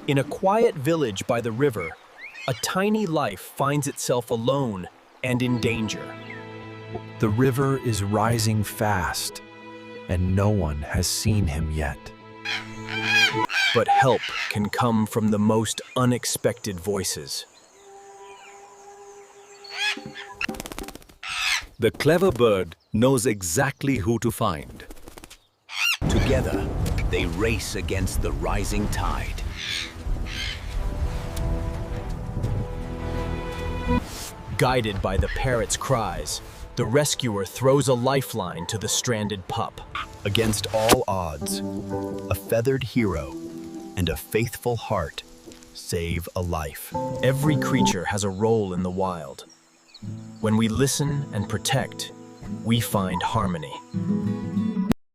In a quiet village by the river, a tiny life finds itself alone and in danger. The river is rising fast, and no one has seen him yet. But help can come from the most unexpected voices. The clever bird knows exactly who to find. Together, they race against the rising tide. Guided by the parrot's cries, the rescuer throws a lifeline to the stranded pup. Against all odds, a feathered hero and a faithful heart save a life. Every creature has a role in the wild. When we listen and protect, we find harmony.